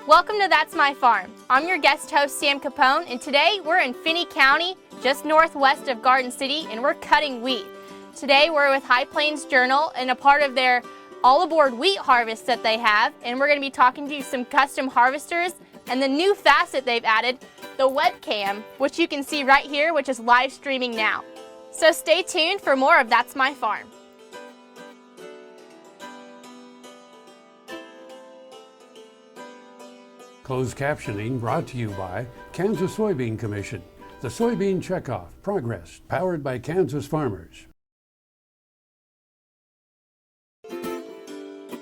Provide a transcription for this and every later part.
Welcome to That's My Farm. I'm your guest host, Sam Capone, and today we're in Finney County, just northwest of Garden City, and we're cutting wheat. Today we're with High Plains Journal and a part of their all-aboard wheat harvest that they have, and we're going to be talking to you some custom harvesters and the new facet they've added, the webcam, which you can see right here, which is live streaming now. So stay tuned for more of That's My Farm. Closed captioning brought to you by Kansas Soybean Commission. The Soybean Checkoff Progress, powered by Kansas farmers.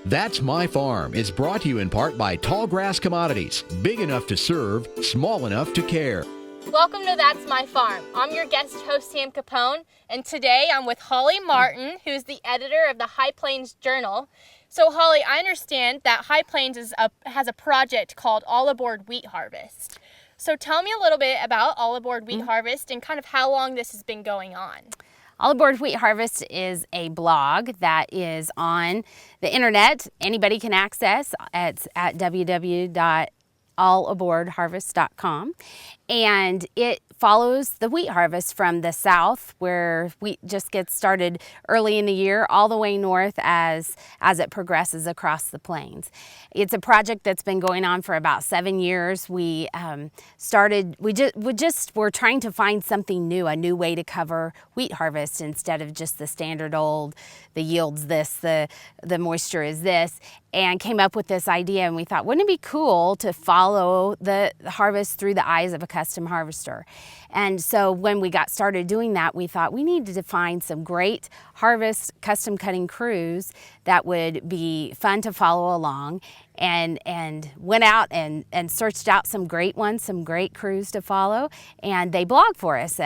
That's My Farm is brought to you in part by Tallgrass Commodities. Big enough to serve, small enough to care. Welcome to That's My Farm. I'm your guest host, Sam Capone, and today I'm with Holly Martin, who's the editor of the High Plains Journal. So Holly, I understand that High Plains has a project called All Aboard Wheat Harvest. So tell me a little bit about All Aboard Wheat Harvest and kind of how long this has been going on. All Aboard Wheat Harvest is a blog that is on the internet. Anybody can access. It's at www.allaboardharvest.com, and it follows the wheat harvest from the south, where wheat just gets started early in the year, all the way north as it progresses across the plains. It's a project that's been going on for about 7 years. We're trying to find something new, a new way to cover wheat harvest instead of just the standard old, the yield's this, the moisture is this, and came up with this idea, and we thought, wouldn't it be cool to follow the harvest through the eyes of a custom harvester? And so when we got started doing that, we thought we needed to find some great harvest custom cutting crews that would be fun to follow along, and went out and searched out some great ones, some great crews to follow, and they blog for us.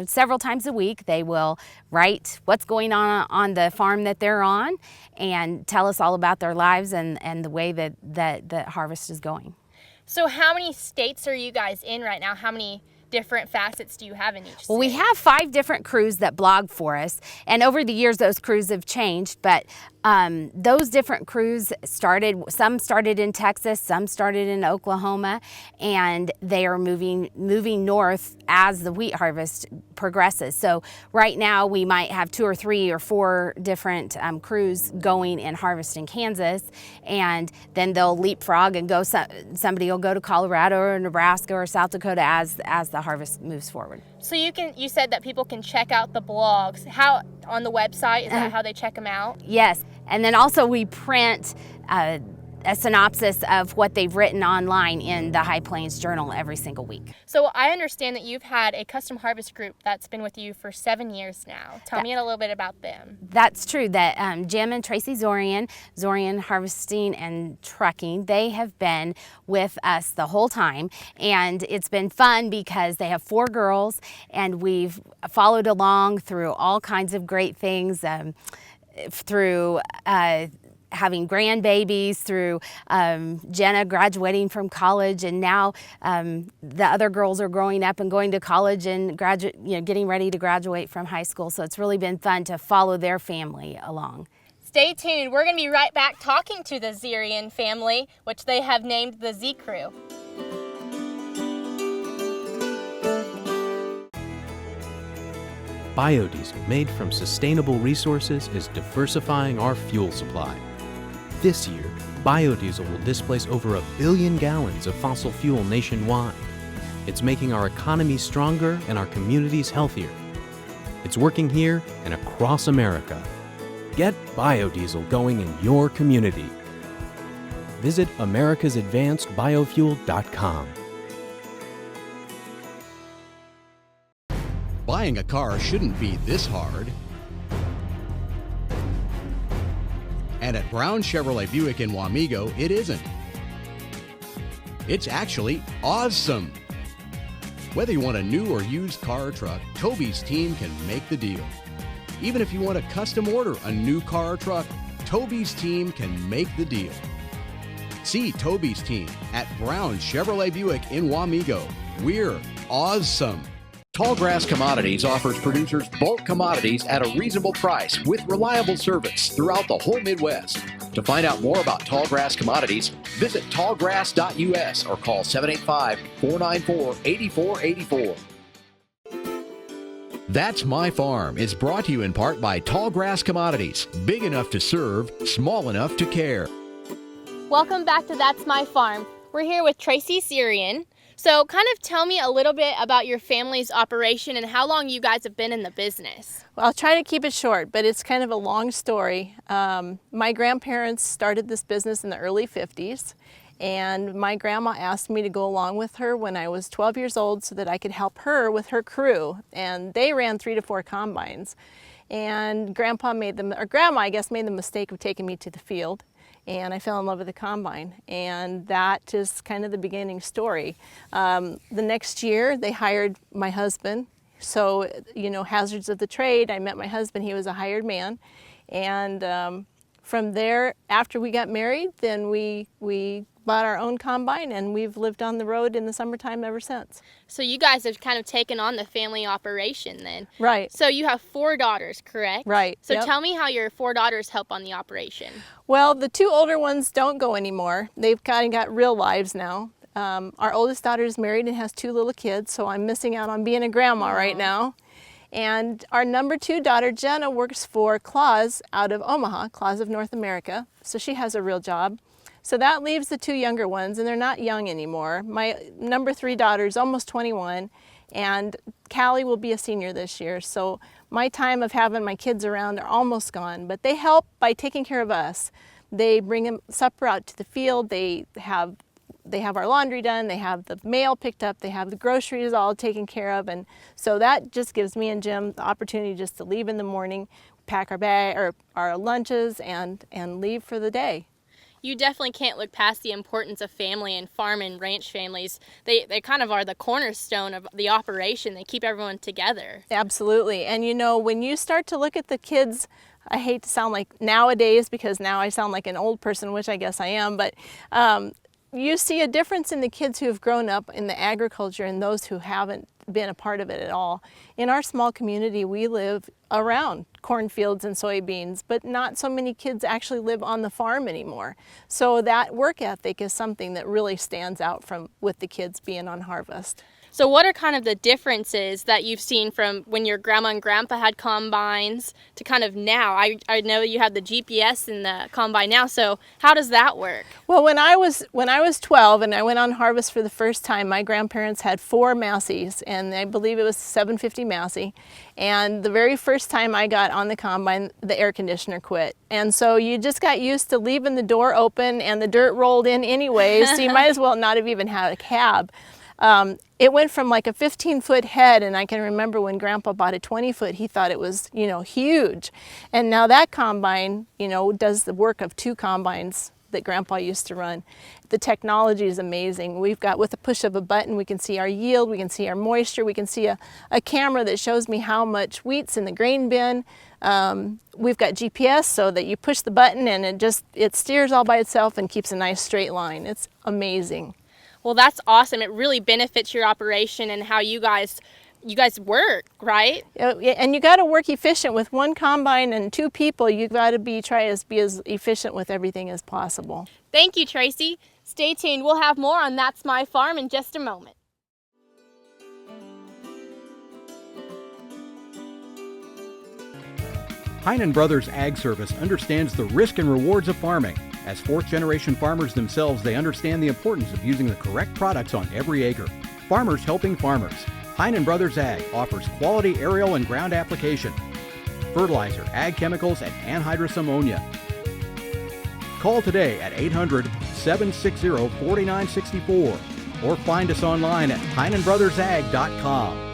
Several times a week they will write what's going on the farm that they're on and tell us all about their lives and the way that the harvest is going. So how many states are you guys in right now? How many different facets do you have in each state? Well, we have 5 different crews that blog for us, and over the years those crews have changed, but those different crews some started in Texas, some started in Oklahoma, and they are moving north as the wheat harvest progresses. So right now we might have 2 or 3 or 4 different crews going and harvest in Kansas, and then they'll leapfrog and go. Somebody will go to Colorado or Nebraska or South Dakota as the harvest moves forward. So you said that people can check out the blogs. How on the website? Is that how they check them out? Yes, and then also we print a synopsis of what they've written online in the High Plains Journal every single week. So I understand that you've had a custom harvest group that's been with you for 7 years now. Tell me a little bit about them. That's true. That Jim and Tracy Zorian Harvesting and Trucking, they have been with us the whole time, and it's been fun because they have 4 girls, and we've followed along through all kinds of great things, through having grandbabies, through Jenna graduating from college, and now the other girls are growing up and going to college and getting ready to graduate from high school. So it's really been fun to follow their family along. Stay tuned. We're going to be right back talking to the Zorian family, which they have named the Z Crew. Biodiesel made from sustainable resources is diversifying our fuel supply. This year, biodiesel will displace over 1 billion gallons of fossil fuel nationwide. It's making our economy stronger and our communities healthier. It's working here and across America. Get biodiesel going in your community. Visit americasadvancedbiofuel.com. Buying a car shouldn't be this hard. And at Brown Chevrolet Buick in Wamego, it isn't. It's actually awesome. Whether you want a new or used car or truck, Toby's team can make the deal. Even if you want to custom order a new car or truck, Toby's team can make the deal. See Toby's team at Brown Chevrolet Buick in Wamego. We're awesome. Tallgrass Commodities offers producers bulk commodities at a reasonable price with reliable service throughout the whole Midwest. To find out more about Tallgrass Commodities, visit tallgrass.us or call 785-494-8484. That's My Farm is brought to you in part by Tallgrass Commodities. Big enough to serve, small enough to care. Welcome back to That's My Farm. We're here with Tracy Syrian. So kind of tell me a little bit about your family's operation and how long you guys have been in the business. Well, I'll try to keep it short, but it's kind of a long story. My grandparents started this business in the early 50s, and my grandma asked me to go along with her when I was 12 years old so that I could help her with her crew. And they ran 3 to 4 combines. And Grandma, I guess, made the mistake of taking me to the field. And I fell in love with the combine, and that is kind of the beginning story. The next year, they hired my husband. So, you know, hazards of the trade, I met my husband, he was a hired man. And from there, after we got married, then we bought our own combine, and we've lived on the road in the summertime ever since. So you guys have kind of taken on the family operation then. Right. So you have 4 daughters, correct? Right. So yep. Tell me how your 4 daughters help on the operation. Well, the 2 older ones don't go anymore. They've kind of got real lives now. Our oldest daughter is married and has 2 little kids, so I'm missing out on being a grandma right now. And our number 2 daughter, Jenna, works for Claus out of Omaha, Claus of North America. So she has a real job. So that leaves the 2 younger ones, and they're not young anymore. My number 3 daughter is almost 21, and Callie will be a senior this year. So my time of having my kids around are almost gone, but they help by taking care of us. They bring them supper out to the field. They have our laundry done. They have the mail picked up. They have the groceries all taken care of, and so that just gives me and Jim the opportunity just to leave in the morning, pack our bag or our lunches, and leave for the day. You definitely can't look past the importance of family, and farm and ranch families. They kind of are the cornerstone of the operation. They keep everyone together. Absolutely. And you know, when you start to look at the kids, I hate to sound like nowadays, because now I sound like an old person, which I guess I am, but you see a difference in the kids who have grown up in the agriculture and those who haven't been a part of it at all. In our small community, we live around cornfields and soybeans, but not so many kids actually live on the farm anymore. So that work ethic is something that really stands out with the kids being on harvest. So what are kind of the differences that you've seen from when your grandma and grandpa had combines to kind of now? I know you have the GPS in the combine now, so how does that work? Well, when I was 12 and I went on harvest for the first time, my grandparents had 4 Massey's, and I believe it was 750 Massey. And the very first time I got on the combine, the air conditioner quit. And so you just got used to leaving the door open and the dirt rolled in anyways, so you might as well not have even had a cab. It went from like a 15-foot head, and I can remember when Grandpa bought a 20-foot, he thought it was, you know, huge. And now that combine, you know, does the work of 2 combines that Grandpa used to run. The technology is amazing. We've got, with the push of a button, we can see our yield, we can see our moisture, we can see a camera that shows me how much wheat's in the grain bin. We've got GPS so that you push the button and it steers all by itself and keeps a nice straight line. It's amazing. Well, that's awesome. It really benefits your operation and how you guys work, right? And you got to work efficient with 1 combine and 2 people. You got to try to be as efficient with everything as possible. Thank you, Tracy. Stay tuned. We'll have more on That's My Farm in just a moment. Heinen Brothers Ag Service understands the risk and rewards of farming. As 4th-generation farmers themselves, they understand the importance of using the correct products on every acre. Farmers helping farmers. Heinen Brothers Ag offers quality aerial and ground application, fertilizer, ag chemicals, and anhydrous ammonia. Call today at 800-760-4964 or find us online at HeinenBrothersAg.com.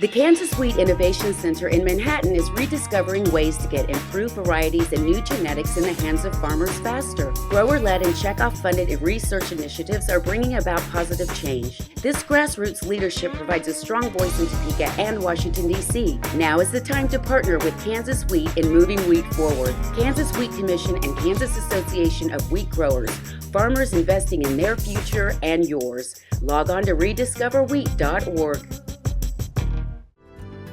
The Kansas Wheat Innovation Center in Manhattan is rediscovering ways to get improved varieties and new genetics in the hands of farmers faster. Grower-led and checkoff-funded research initiatives are bringing about positive change. This grassroots leadership provides a strong voice in Topeka and Washington, D.C. Now is the time to partner with Kansas Wheat in moving wheat forward. Kansas Wheat Commission and Kansas Association of Wheat Growers. Farmers investing in their future and yours. Log on to rediscoverwheat.org.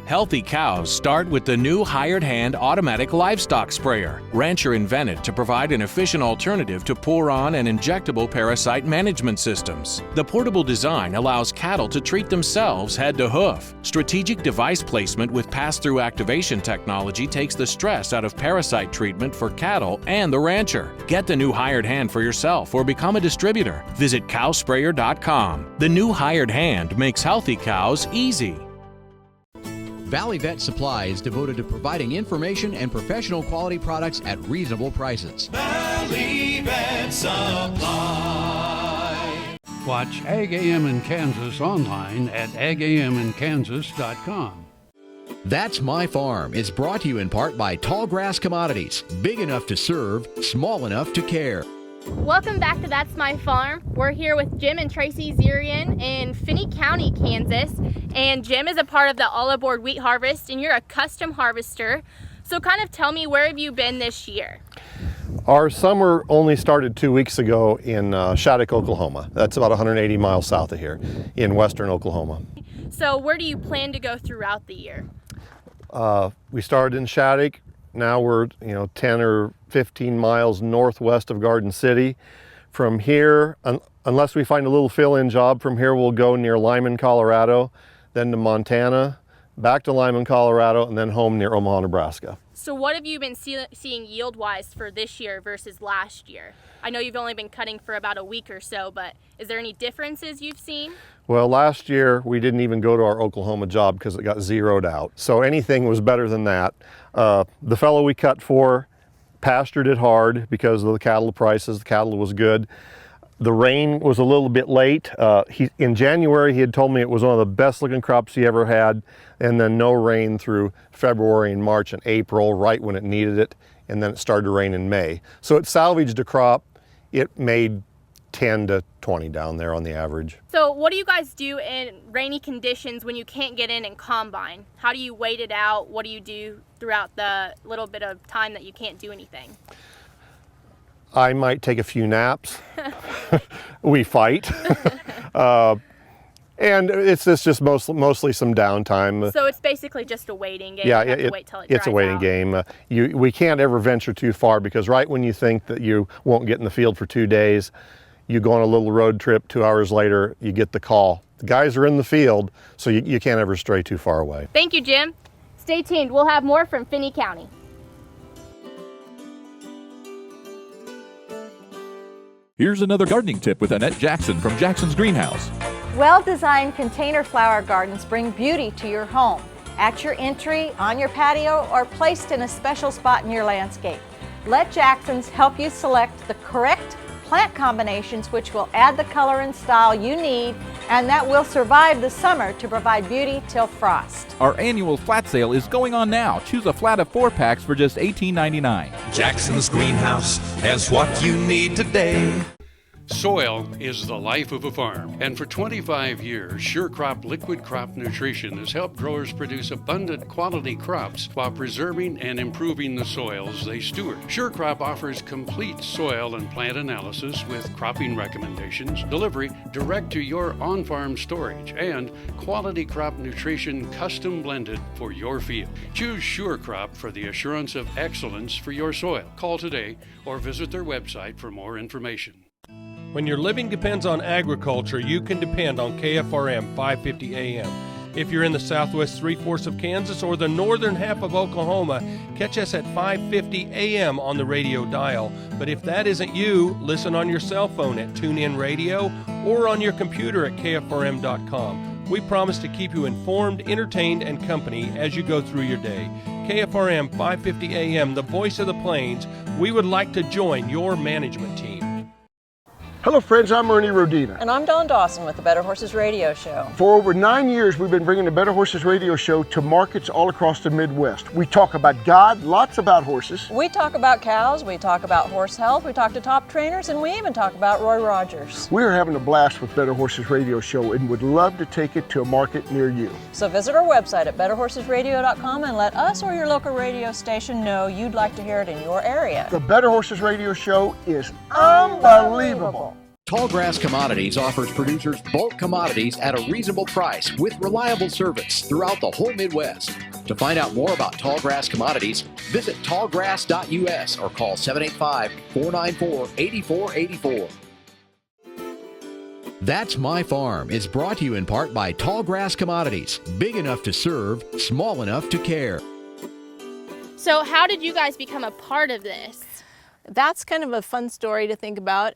Healthy cows start with the new Hired Hand automatic livestock sprayer. Rancher invented to provide an efficient alternative to pour-on and injectable parasite management systems. The portable design allows cattle to treat themselves head to hoof. Strategic device placement with pass-through activation technology takes the stress out of parasite treatment for cattle and the rancher. Get the new Hired Hand for yourself or become a distributor. Visit cowsprayer.com. The new Hired Hand makes healthy cows easy. Valley Vet Supply is devoted to providing information and professional quality products at reasonable prices. Valley Vet Supply. Watch Ag AM in Kansas online at agaminkansas.com. That's My Farm is brought to you in part by Tallgrass Commodities. Big enough to serve, small enough to care. Welcome back to That's My Farm. We're here with Jim and Tracy Zerian in Finney County, Kansas. And Jim is a part of the All Aboard Wheat Harvest, and you're a custom harvester. So kind of tell me, where have you been this year? Our summer only started 2 weeks ago in Shattuck, Oklahoma. That's about 180 miles south of here in western Oklahoma. So where do you plan to go throughout the year? We started in Shattuck. Now we're 10 or 15 miles northwest of Garden City. From here, unless we find a little fill-in job, from here we'll go near Lyman, Colorado, then to Montana, back to Lyman, Colorado, and then home near Omaha, Nebraska. So what have you been seeing yield-wise for this year versus last year? I know you've only been cutting for about a week or so, but is there any differences you've seen? Well, last year we didn't even go to our Oklahoma job because it got zeroed out. So anything was better than that. The fellow we cut for pastured it hard because of the cattle prices. The cattle was good. The rain was a little bit late. In January, he had told me it was one of the best looking crops he ever had, and then no rain through February and March and April, right when it needed it, and then it started to rain in May. So it salvaged a crop. It made 10 to 20 down there on the average. So what do you guys do in rainy conditions when you can't get in and combine? How do you wait it out? What do you do throughout the little bit of time that you can't do anything? I might take a few naps. We fight. And it's just mostly some downtime. So it's basically just a waiting game. Yeah, you have to wait till it it's a dries waiting out. game. We can't ever venture too far because right when you think that you won't get in the field for 2 days, you go on a little road trip. 2 hours later, you get the call. The guys are in the field, so you can't ever stray too far away. Thank you, Jim. Stay tuned. We'll have more from Finney County. Here's another gardening tip with Annette Jackson from Jackson's Greenhouse. Well-designed container flower gardens bring beauty to your home, at your entry, on your patio, or placed in a special spot in your landscape. Let Jackson's help you select the correct plant combinations which will add the color and style you need and that will survive the summer to provide beauty till frost. Our annual flat sale is going on now. Choose a flat of 4 packs for just $18.99. Jackson's Greenhouse has what you need today. Soil is the life of a farm, and for 25 years, SureCrop Liquid Crop Nutrition has helped growers produce abundant quality crops while preserving and improving the soils they steward. SureCrop offers complete soil and plant analysis with cropping recommendations, delivery direct to your on-farm storage, and quality crop nutrition custom blended for your field. Choose SureCrop for the assurance of excellence for your soil. Call today or visit their website for more information. When your living depends on agriculture, you can depend on KFRM 550 AM. If you're in the southwest 3/4 of Kansas or the northern half of Oklahoma, catch us at 550 AM on the radio dial. But if that isn't you, listen on your cell phone at TuneIn Radio or on your computer at KFRM.com. We promise to keep you informed, entertained, and company as you go through your day. KFRM 550 AM, the voice of the plains. We would like to join your management team. Hello friends, I'm Ernie Rodina. And I'm Dawn Dawson with the Better Horses Radio Show. For over 9 years, we've been bringing the Better Horses Radio Show to markets all across the Midwest. We talk about God, lots about horses. We talk about cows, we talk about horse health, we talk to top trainers, and we even talk about Roy Rogers. We are having a blast with Better Horses Radio Show and would love to take it to a market near you. So visit our website at betterhorsesradio.com and let us or your local radio station know you'd like to hear it in your area. The Better Horses Radio Show is unbelievable. Tallgrass Commodities offers producers bulk commodities at a reasonable price with reliable service throughout the whole Midwest. To find out more about Tallgrass Commodities, visit tallgrass.us or call 785-494-8484. That's My Farm is brought to you in part by Tallgrass Commodities. Big enough to serve, small enough to care. So how did you guys become a part of this? That's kind of a fun story to think about.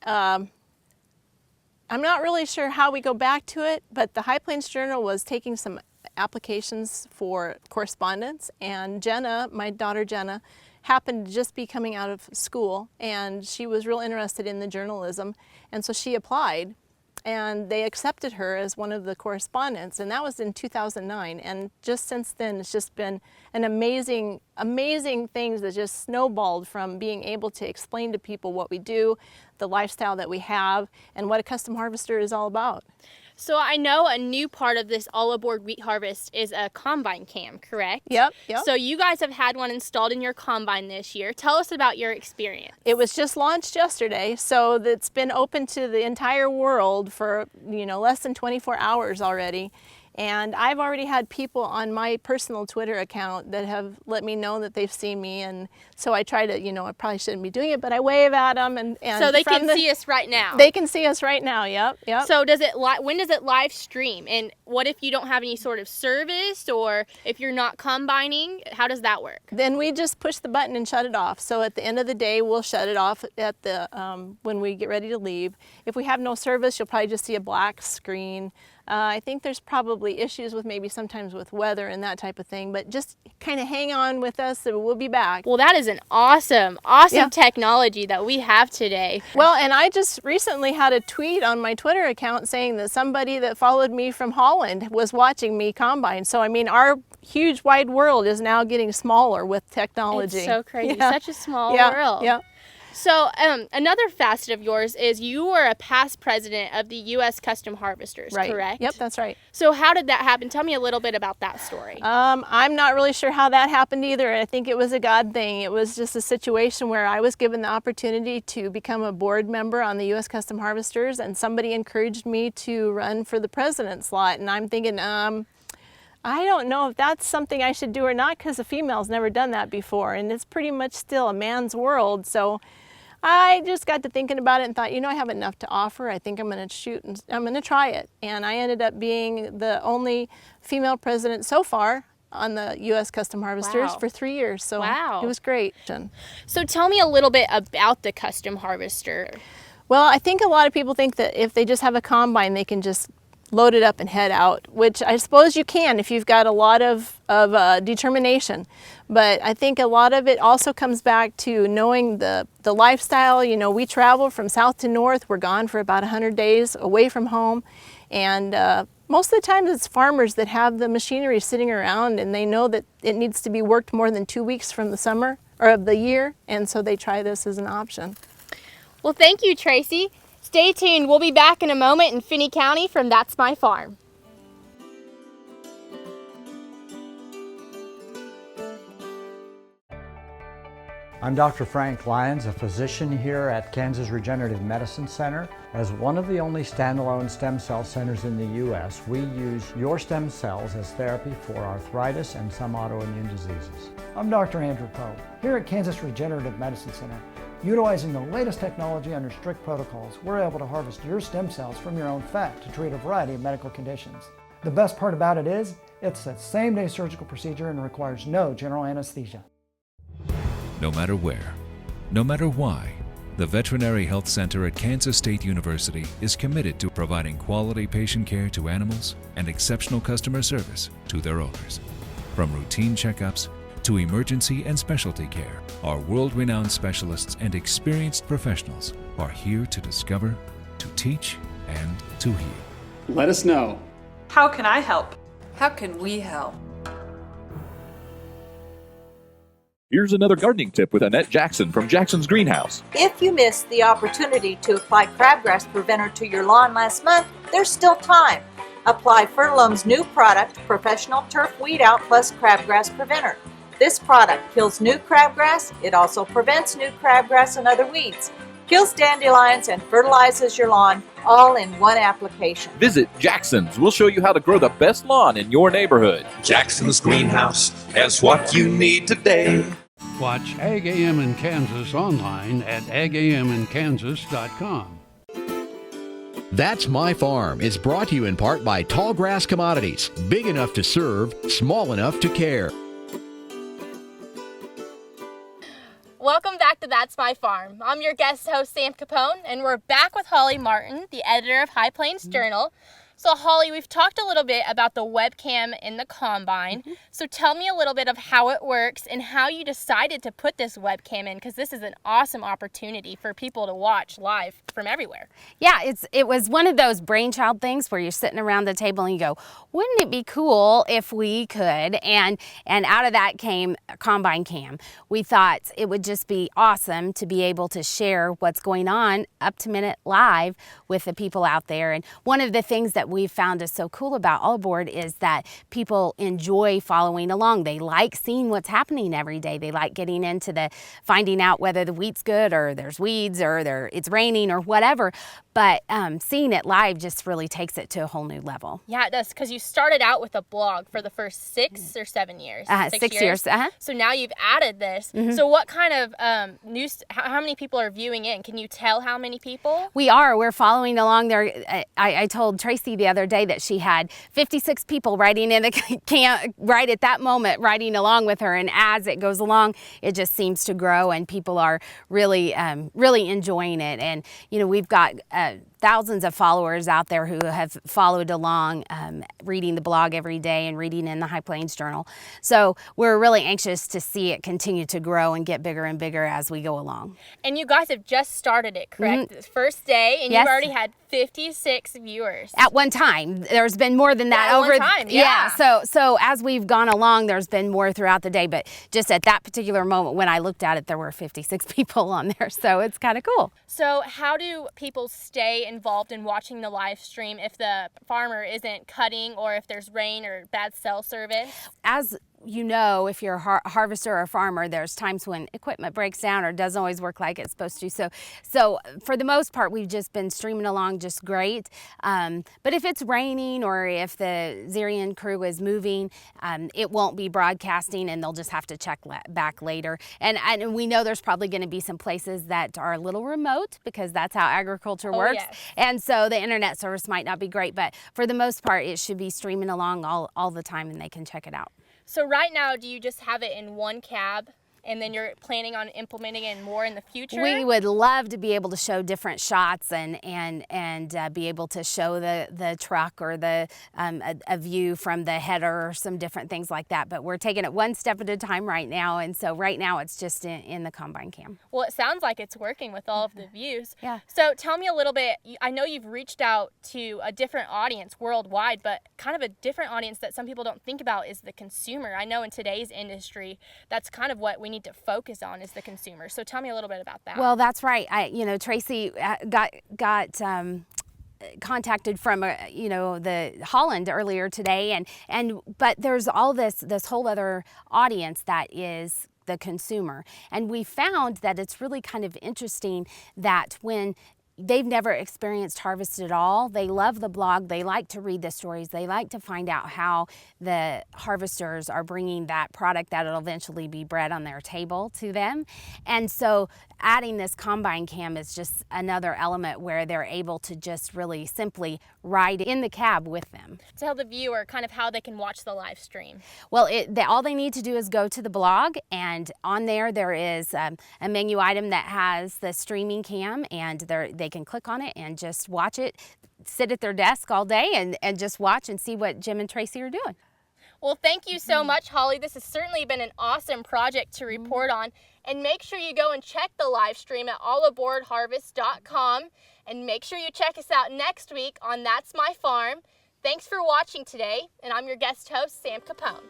I'm not really sure how we go back to it, but the High Plains Journal was taking some applications for correspondence, and Jenna, my daughter Jenna, happened to just be coming out of school, and she was real interested in the journalism, and so she applied, and they accepted her as one of the correspondents, and that was in 2009. And just since then, it's just been an amazing things that just snowballed from being able to explain to people what we do, the lifestyle that we have, and what a custom harvester is all about. So I know a new part of this All Aboard Wheat Harvest is a combine cam, correct? Yep. So you guys have had one installed in your combine this year. Tell us about your experience. It was just launched yesterday, so it's been open to the entire world for, less than 24 hours already. And I've already had people on my personal Twitter account that have let me know that they've seen me, and so I try to, I probably shouldn't be doing it, but I wave at them, and so they can see us right now. They can see us right now. Yep. So when does it live stream? And what if you don't have any sort of service, or if you're not combining? How does that work? Then we just push the button and shut it off. So at the end of the day, we'll shut it off at the when we get ready to leave. If we have no service, you'll probably just see a black screen. I think there's probably issues with maybe sometimes with weather and that type of thing, but just kind of hang on with us and we'll be back. Well, that is an awesome technology that we have today. Well, and I just recently had a tweet on my Twitter account saying that somebody that followed me from Holland was watching me combine. So, I mean, our huge wide world is now getting smaller with technology. It's so crazy. Such a small world. Yeah. So another facet of yours is you were a past president of the U.S. Custom Harvesters, correct? Yep, that's right. So how did that happen? Tell me a little bit about that story. I'm not really sure how that happened either. I think it was a God thing. It was just a situation where I was given the opportunity to become a board member on the U.S. Custom Harvesters, and somebody encouraged me to run for the president slot. And I'm thinking, I don't know if that's something I should do or not, because a female's never done that before, and it's pretty much still a man's world. So I just got to thinking about it and thought, I have enough to offer. I think I'm going to shoot and I'm going to try it. And I ended up being the only female president so far on the U.S. Custom Harvesters for 3 years. So it was great. So tell me a little bit about the Custom Harvester. Well, I think a lot of people think that if they just have a combine, they can just load it up and head out, which I suppose you can if you've got a lot of determination. But I think a lot of it also comes back to knowing the lifestyle. We travel from south to north. We're gone for about 100 days away from home. And most of the time it's farmers that have the machinery sitting around, and they know that it needs to be worked more than 2 weeks from the summer or of the year. And so they try this as an option. Well, thank you, Tracy. Stay tuned. We'll be back in a moment in Finney County from That's My Farm. I'm Dr. Frank Lyons, a physician here at Kansas Regenerative Medicine Center. As one of the only standalone stem cell centers in the U.S., we use your stem cells as therapy for arthritis and some autoimmune diseases. I'm Dr. Andrew Poe. Here at Kansas Regenerative Medicine Center, utilizing the latest technology under strict protocols, we're able to harvest your stem cells from your own fat to treat a variety of medical conditions. The best part about it is, it's a same-day surgical procedure and requires no general anesthesia. No matter where, no matter why, the Veterinary Health Center at Kansas State University is committed to providing quality patient care to animals and exceptional customer service to their owners. From routine checkups to emergency and specialty care, our world-renowned specialists and experienced professionals are here to discover, to teach, and to heal. Let us know. How can I help? How can we help? Here's another gardening tip with Annette Jackson from Jackson's Greenhouse. If you missed the opportunity to apply crabgrass preventer to your lawn last month, there's still time. Apply Fertilum's new product, Professional Turf Weed Out Plus Crabgrass Preventer. This product kills new crabgrass. It also prevents new crabgrass and other weeds. kills dandelions and fertilizes your lawn all in one application. Visit Jackson's. We'll show you how to grow the best lawn in your neighborhood. Jackson's Greenhouse has what you need today. Watch Ag AM in Kansas online at agaminkansas.com. That's My Farm is brought to you in part by Tallgrass Commodities. Big enough to serve, small enough to care. Welcome back to That's My Farm. I'm your guest host, Sam Capone, and we're back with Holly Martin, the editor of High Plains Journal. So Holly, we've talked a little bit about the webcam in the combine. So tell me a little bit of how it works and how you decided to put this webcam in, because this is an awesome opportunity for people to watch live from everywhere. Yeah, it was one of those brainchild things where you're sitting around the table and you go, wouldn't it be cool if we could? And out of that came Combine Cam. We thought it would just be awesome to be able to share what's going on up to minute live with the people out there. And one of the things that we've found is so cool about All Aboard is that people enjoy following along. They like seeing what's happening every day. They like getting into the finding out whether the wheat's good or there's weeds or it's raining or whatever. But seeing it live just really takes it to a whole new level. Yeah, it does, because you started out with a blog for the first 6 or 7 years. 6 years. So now you've added this. So what kind of news? How many people are viewing in? Can you tell how many people? We are. We're following along there. I told Tracy the other day that she had 56 people writing in the camp right at that moment, writing along with her. And as it goes along, it just seems to grow, and people are really, really enjoying it. And you know, we've got thousands of followers out there who have followed along, reading the blog every day and reading in the High Plains Journal. So we're really anxious to see it continue to grow and get bigger and bigger as we go along. And you guys have just started it, correct? The first day, and Yes. you've already had 56 viewers. At one time. There's been more than that. At over one time, yeah. So as we've gone along, there's been more throughout the day, but just at that particular moment when I looked at it, there were 56 people on there. So it's kind of cool. So how do people stay involved in watching the live stream if the farmer isn't cutting, or if there's rain or bad cell service? As you know, if you're a harvester or a farmer, there's times when equipment breaks down or doesn't always work like it's supposed to. So for the most part, we've just been streaming along just great. But if it's raining or if the Zerian crew is moving, it won't be broadcasting, and they'll just have to check back later. And we know there's probably going to be some places that are a little remote, because that's how agriculture works. Yes. And so the internet service might not be great, but for the most part, it should be streaming along all the time, and they can check it out. So right now, do you just have it in one cab, and then you're planning on implementing it more in the future? We would love to be able to show different shots and be able to show the truck or a view from the header or some different things like that. But we're taking it one step at a time right now, and so right now it's just in the Combine Cam. Well, it sounds like it's working with all of the views. Yeah. So tell me a little bit. I know you've reached out to a different audience worldwide, but kind of a different audience that some people don't think about is the consumer. I know in today's industry, that's kind of what we need to focus on, is the consumer. So tell me a little bit about that. Well, that's right. Tracy got contacted from the Holland earlier today, but there's all this whole other audience that is the consumer, and we found that it's really kind of interesting that when they've never experienced harvest at all, they love the blog, they like to read the stories, they like to find out how the harvesters are bringing that product that will eventually be bread on their table to them. And so adding this Combine Cam is just another element where they're able to just really simply ride in the cab with them. Tell the viewer kind of how they can watch the live stream. Well, all they need to do is go to the blog, and on there is a menu item that has the streaming cam, and they can click on it and just watch it, sit at their desk all day and just watch and see what Jim and Tracy are doing. Well, thank you so much, Holly. This has certainly been an awesome project to report on. And make sure you go and check the live stream at allaboardharvest.com. And make sure you check us out next week on That's My Farm. Thanks for watching today, and I'm your guest host, Sam Capone.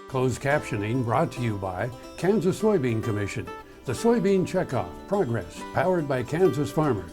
Closed captioning brought to you by Kansas Soybean Commission. The Soybean Checkoff Progress, powered by Kansas farmers.